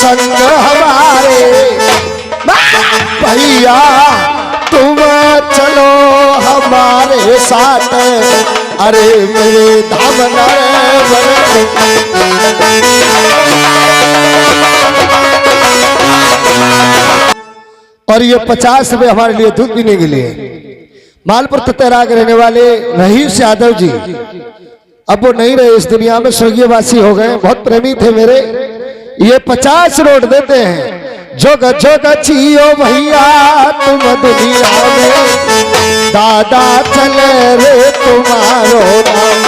संग हमारे, भैया तुम चलो हमारे साथ, अरे मेरे धाम और ये 50 रुपए हमारे लिए दूध पीने के लिए। मालपुर ततरा के रहने वाले रहीश यादव जी, अब वो नहीं रहे इस दुनिया में, स्वर्गीयवासी हो गए, बहुत प्रेमी थे मेरे। ये 50 रोड देते हैं। जोग जोग जियो भैया तुम दुनिया में, दादा चले रे तुम्हारो नाम।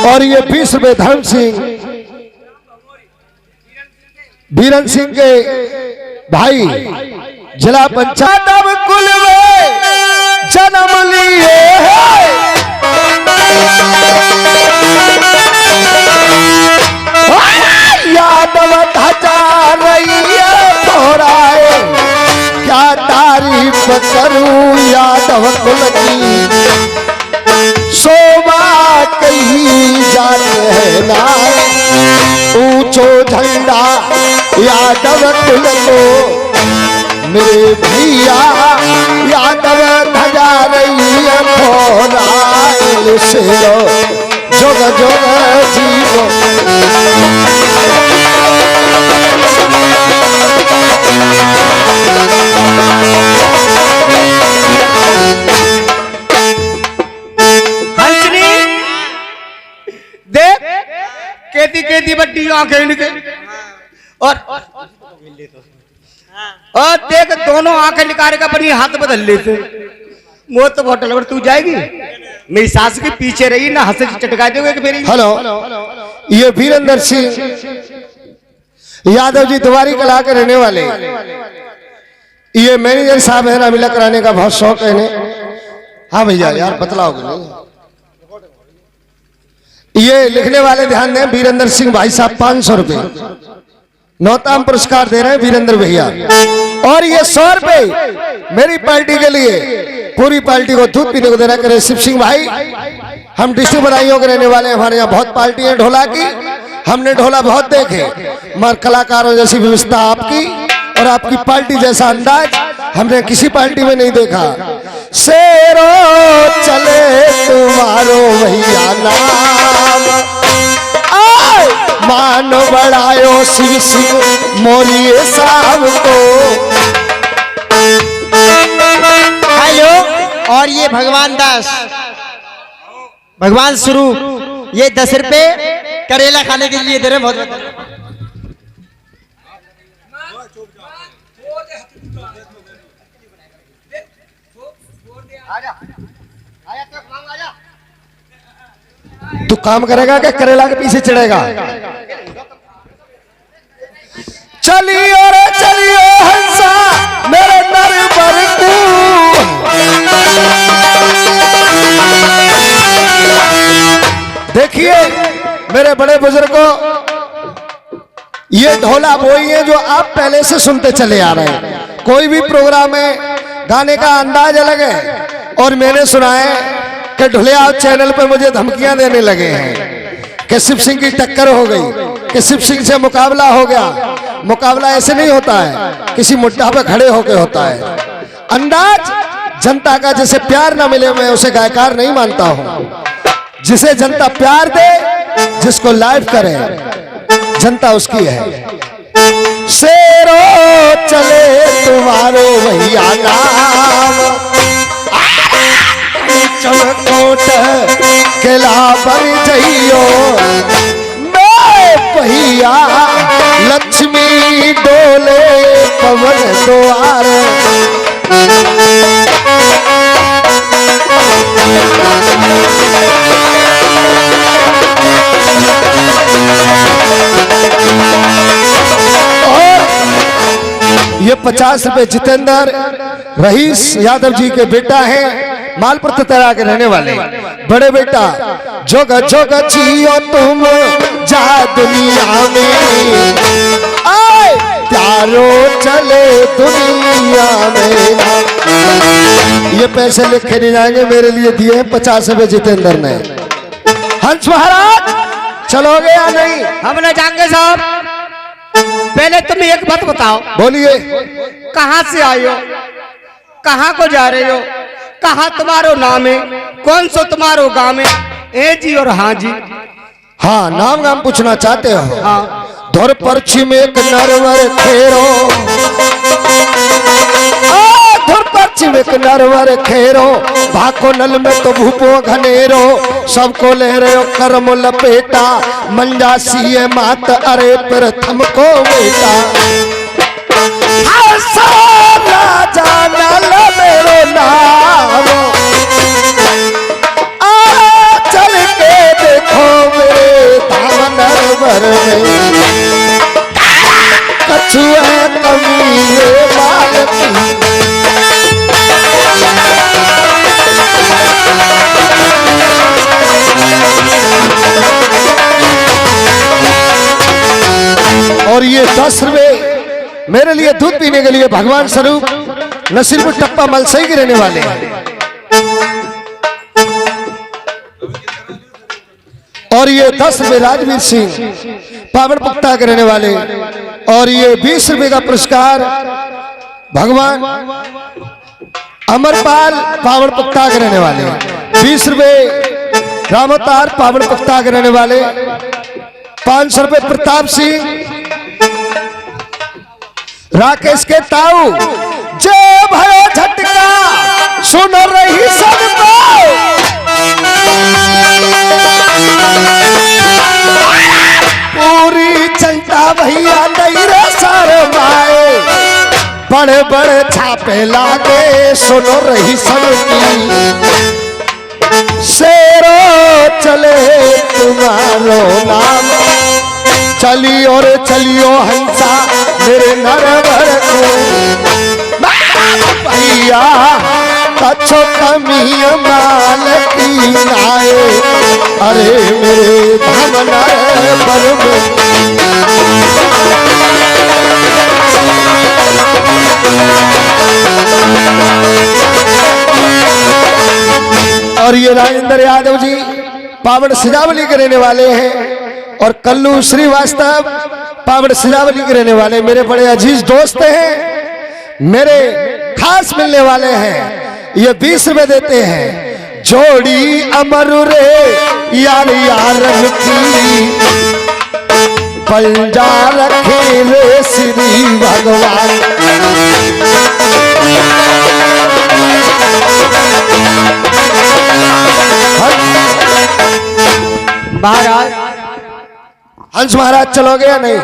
और ये 20 रुपए धर्म सिंह बीरन सिंह के भाई, जिला पंचायत कुल में जन्म लिए यादव ध्वजा रही दोहराए, क्या तारीफ करूं यादव कुल की, शोभा कहीं जाते हैं नारे, ऊंचो झंडा यादव कुल को, मेरे भैया यादव ध्वजा रही से जोग जोग जीवो। देख केती केती बड्डी आंखें इनके, और देख दोनों आंखें निकाल के अपनी हाथ बदल लेते। वो तो होटल पर तू जाएगी, मेरी सास के पीछे रही ना, हंस चटका दोगे कि मेरी। हेलो, ये वीरेंद्र सिंह यादव जी दुआरी कला के रहने वाले, ये मैनेजर साहब है ना, मिला कराने का बहुत शौक है इन्हें। हाँ भैया यार बतलाओगे नहीं। ये लिखने वाले ध्यान दें, वीरेंद्र सिंह भाई साहब 500 रुपए नौताम पुरस्कार दे रहे हैं वीरेंद्र भैया। और ये 100 रुपए मेरी पार्टी के लिए, पूरी पार्टी को दूध पीने को देना करे शिव सिंह भाई। हम डिस्ट्रिक्ट बधाइयों के रहने वाले, हमारे यहाँ बहुत पार्टी है ढोला की, हमने ढोला बहुत देखे, मगर कलाकारों जैसी व्यवस्था आपकी और आपकी पार्टी जैसा अंदाज हमने किसी पार्टी में नहीं देखा। शेरो चले तुम्हारो भैया नाम, मान बढ़ायो शिव सिंह मोरिए साहब को। हेलो, और ये भगवान दास, भगवान स्वरूप, ये 10 रुपए करेला खाने के लिए दे रहे, बहुत तू काम करेगा क्या करेला के पीछे चढ़ेगा? चलियो रे चलियो हंसा मेरे नर तू, देखिए मेरे बड़े बुजुर्गों, ये ढोला वही है जो आप पहले से सुनते चले आ रहे हैं। कोई भी प्रोग्राम है गाने का अंदाज अलग है, और मैंने सुना है कि ढुलिया चैनल पे मुझे धमकियां देने लगे हैं कि शिव सिंह की टक्कर हो गई, कि शिव सिंह से मुकाबला हो गया। मुकाबला ऐसे नहीं होता है, किसी मुद्दा पे खड़े होके होता है। अंदाज जनता का जिसे प्यार ना मिले, मैं उसे गायकार नहीं मानता हूं। जिसे जनता प्यार दे, जिसको लाइव करे, जनता उसकी है। शेरो चले तुम्हारो भैया नाम, चमकोट केला बन जइयो, मैं भैया लक्ष्मी डोले पवन द्वार। ये 50 रुपए जितेंद्र रहीश यादव जी के बेटा हैं, मालपुर ततरा के रहने वाले। बड़े बेटा जोग जोग जियो तुम जा दुनिया में, आए हत्यारो चले दुनिया में। ये पैसे लिखे नहीं जाएंगे, मेरे लिए दिए हैं 50 रुपए जितेंद्र ने। हंस महाराज चलोगे या नहीं? हम न जाएंगे साहब। पहले तुम एक बात बताओ, बोलिए। कहाँ से आए हो, कहाँ को जा रहे हो, कहाँ तुम्हारो नाम है, कौन सो तुम्हारो गांव है? ए जी और हाँ जी। हाँ, नाम गाम पूछना चाहते हो? हाँ। धोर पर्ची में एक नरवर खेरो, धोर पर्ची में एक नरवर खेरो, भाको नल में तो भूपो घनेरो, सबको ले रहे हो कर्म लपेटा, मंजा सीए मात अरे प्रथम को बेटा। राजा नल मेरो नाम, चल के देखो मेरे धाम नरवर में, कछुआ कमीए बालकी। और ये 10 रुपए मेरे लिए दूध पीने के लिए भगवान स्वरूप नसीरपुर टप्पा मलसई के रहने वाले हैं। और ये 10 रुपए राजवीर सिंह पावन पुख्ता के रहने वाले। और ये 20 रुपए का पुरस्कार भगवान अमरपाल पावन पुख्ता के रहने वाले। 20 रुपए रामोतार पावन पुख्ता के रहने वाले। 500 रुपए प्रताप सिंह राकेश के ताऊ। जय भयो झटका सुन रही सबको, पूरी जनता भैया नहीं रे शर्माए, बड़े बड़े छापे लागे सुनो रही सबकी, शेरो चले तुम्हारो नाम, चली और चलियो हंसा मेरे नरवर को, भैया कछो कमी माल की आए, अरे मेरे धाम नरवर में। और ये राजेंद्र यादव जी पावन सिजावली के रहने वाले हैं। और कल्लू श्रीवास्तव पावन सिजावली के रहने वाले मेरे बड़े अजीज दोस्त हैं, मेरे खास मिलने वाले हैं। ये 20 रुपए देते हैं। जोड़ी अमर रे यार यार की, पंजा रखे रे श्री भगवान। महाराज, हंस महाराज चलोगे या नहीं?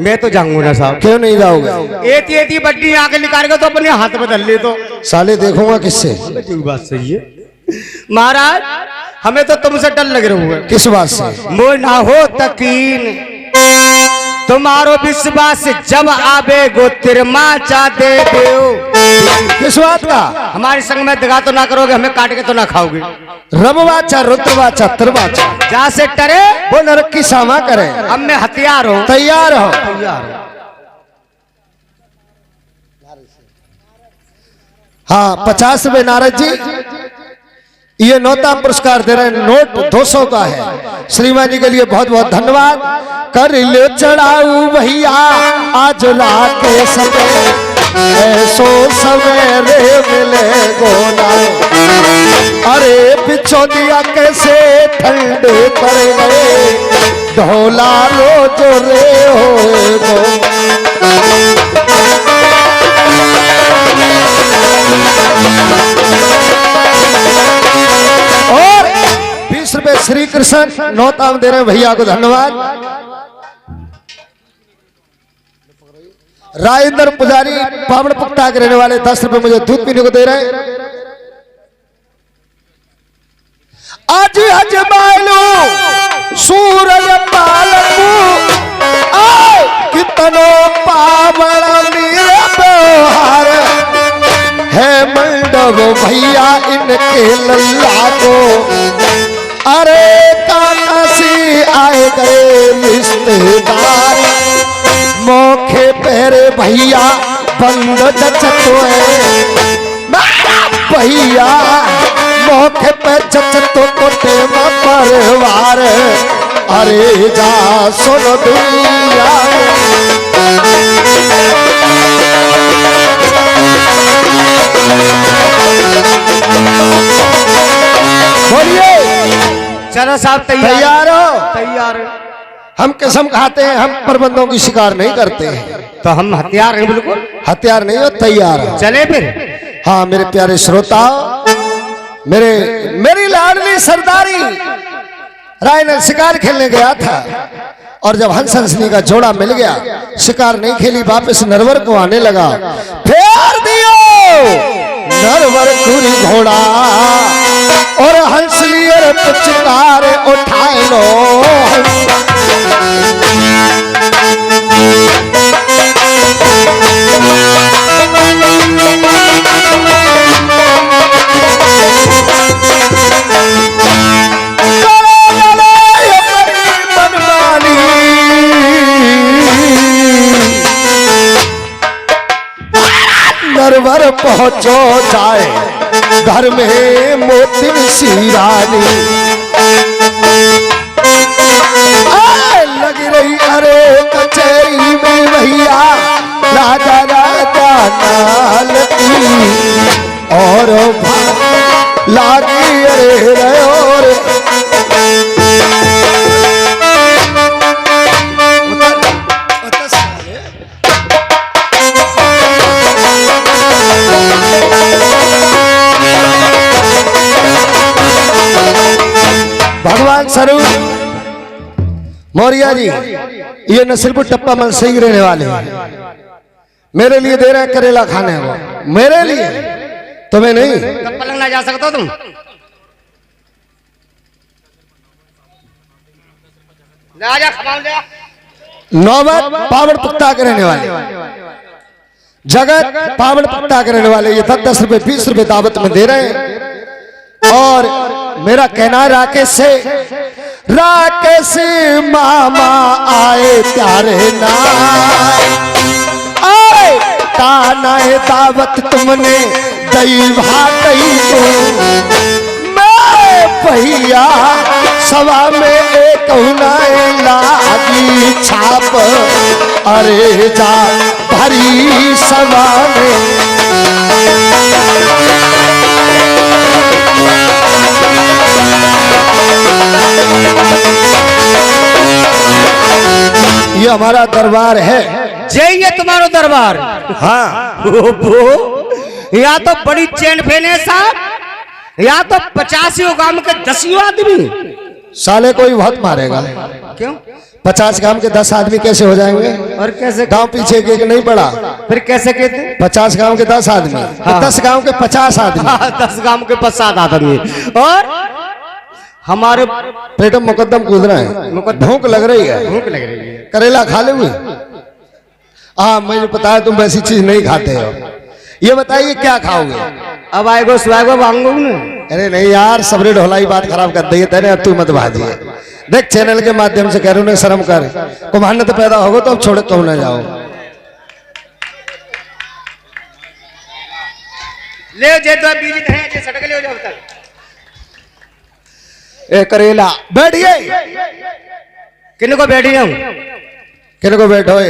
मैं तो जाऊंगा ना साहब। क्यों नहीं जाओगे? एती एती बड्डी आके निकाल के तो अपने हाथ बदल ले तो साले देखूंगा किससे। बात सही है महाराज, हमें तो तुमसे डर लग रहा है। किस बात से? मोह ना हो तकीन तुम्हारो विश्वास जब आवे गो तिरमा चा दे दो। किस बात का? हमारे संग में दगा तो ना करोगे, हमें काट के तो ना खाओगे। रबवाचा रुद्रवाचा त्रिवाचा, जा से टरे वो नरक की सामा करे। अब मैं हथियार हूँ, तैयार हो? हाँ, 50 रुपए नारद जी ये नौता पुरस्कार दे रहे हैं। नोट 200 का है। श्रीमान जी के लिए बहुत बहुत धन्यवाद। कर ले चढ़ाऊ भैया आज लाके समय, ऐसो सवेरे मिले गोना, अरे पिछो दिया कैसे ठंडे पड़ गए, ढोला रोज रे हो गो। और 20 रुपए श्री कृष्ण नौताम दे रहे हैं भैया को धन्यवाद। राजेंद्र पुजारी पावन पुख्ता के रहने वाले 10 रुपए मुझे दूध पीने को दे रहे हैं। आज हजमालो सूरज पालकू कितनो पावन व्यवहार है मंडप भैया इनके लल्ला को, अरे काशी आए गए रिश्तेदार, मौके पैरे भैया बंद जचतो भैया मौके पे जचतो कोटे में परिवार अरे जा सुनो दुनिया बोलिए चलो साहब तैयार हो? तैयार। हम कसम खाते हैं हम प्रबंधों की शिकार नहीं करते हैं। तो हम हथियार हैं बिल्कुल। हथियार नहीं हो, तैयार हो। चले फिर। हाँ मेरे प्यारे श्रोता, मेरी लाडली सरदारी राय शिकार खेलने गया था और जब हंस हंसनी का जोड़ा मिल गया, शिकार नहीं खेली, वापस नरवर को आने लगा। फेर दियो नरवर कुरी घोड़ा और हंसली और पुचकार उठाए लो। नरवर पहुंचो जाए घर में मोतिन सी रानी लग रही अरे कचहरी में भैया राजा राजा नालती और लागी अरे और भगवान स्वरूप मौर्य जी ये नसीरपुर टप्पा मन से ही रहने वाले हैं। मेरे लिए दे रहे हैं करेला खाने को, मेरे लिए, तुम्हें नहीं। कब पलंग ना जा सकते हो तुम? जा खमाल जा। नौबत पावड़ पत्ता के रहने वाले, जगत पावड़ पत्ता के रहने वाले, ये 10 रुपए 20 रुपए दावत में दे रहे हैं। और मेरा कहना है राकेश मामा आए प्यारे ना आए ताना दावत तुमने दई भाई मैं भैया सभा में एक लागी छाप अरे जा भरी सभा में ये हमारा दरबार है। जय ये तुम्हारा दरबार। हाँ या तो बड़ी चैन फैन है साहब, या तो 50 गांव के 10 आदमी। साले कोई बहुत मारेगा। क्यों? 50 गांव के 10 आदमी कैसे हो जाएंगे? और कैसे? गांव पीछे एक नहीं पड़ा, फिर कैसे कहते? 50 गांव के 10 आदमी। हाँ। 10 गांव के 50 आदमी। 10 गांव के 50 आदमी। और हमारे पेट में मुकद्दम कूद रहे हैं, भूख लग रही है। भूख लग रही है, करेला खा लोगे? हाँ मुझे पता है तुम वैसी चीज नहीं खाते हो। ये बताइए क्या खाओगे? अब आएगो स्वागो मांगो ना। अरे नहीं यार, सबरे ढोलाई बात खराब कर दी है, अब तू मत भाजिए। देख चैनल के माध्यम से कह रहा हूं, शर्म कर, कुम्हांड तो पैदा होगा तो अब छोड़ कहूं ना जाओ। ले जे तो बीज है जे सटक ले हो जाओ तक। ए करेला बैठिए। किन को बैठी हूं? किन को बैठो?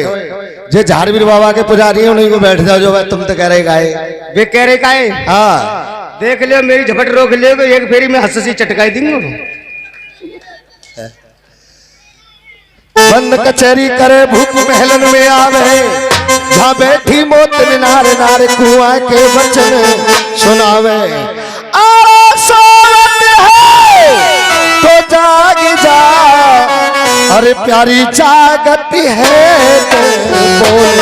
जे झारवीर बाबा के पुजारी हैं उन्हीं को बैठ जाओ। जो भाई तुम तो कह रहे गाए, वे कह रहे काए। हाँ देख लियो मेरी झपट रोक लियो, एक फेरी में हंसी चटकाई दूंगा। बंद कचहरी करे भूख महलन में आवे, जहाँ बैठी मौत नारे नारे कुआं के वचन सुनावे। तो जाग जा अरे प्यारी जागती है तो बोल।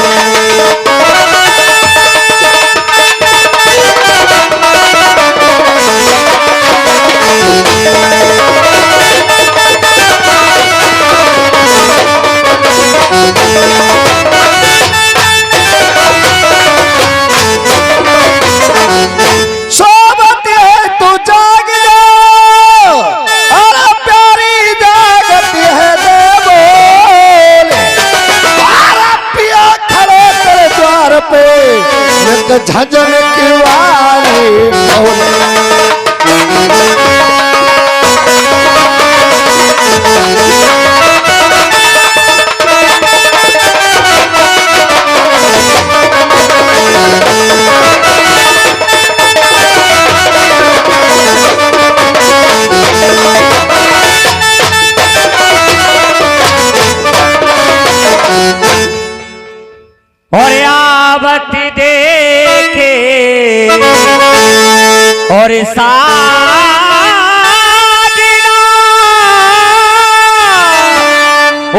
और साजना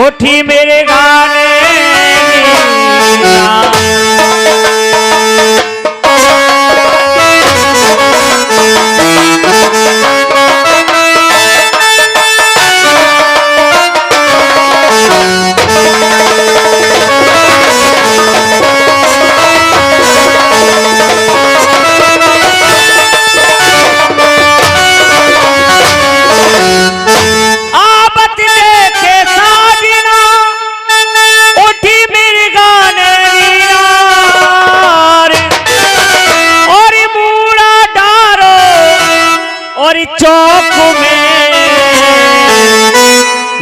उठी मेरे गाने चौक में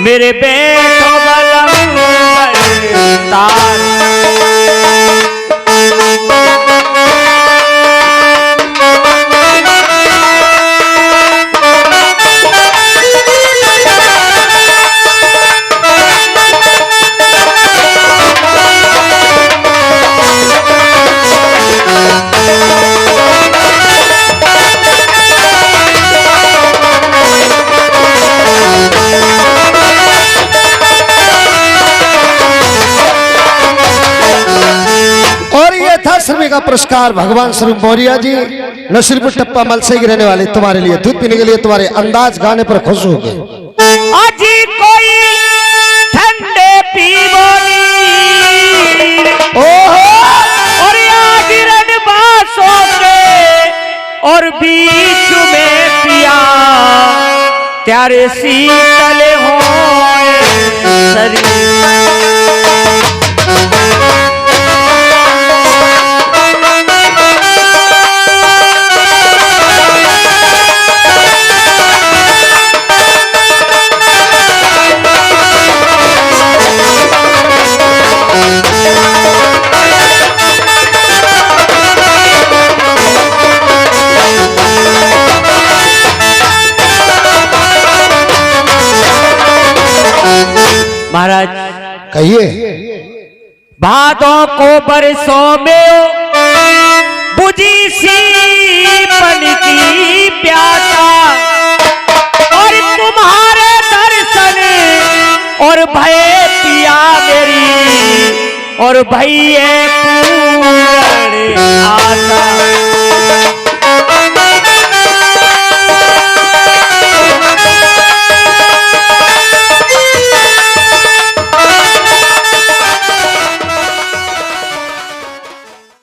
मेरे बेटो बलम तार श्री का पुरस्कार भगवान स्वरूप मौर्य जी नसीरपुर टप्पा मलसे के रहने वाले तुम्हारे लिए दूध पीने के लिए तुम्हारे अंदाज गाने पर खुश हो गए। अजी कोई ठंडे पीवो और गिरन बासों के और बीच में पिया त्यारे शीतल हो शरीर महाराज कहिए। भादों को बरसों में बुझी सी पन की प्यासा और तुम्हारे दर्शन और भय पिया मेरी और भैये पूर्ण आशा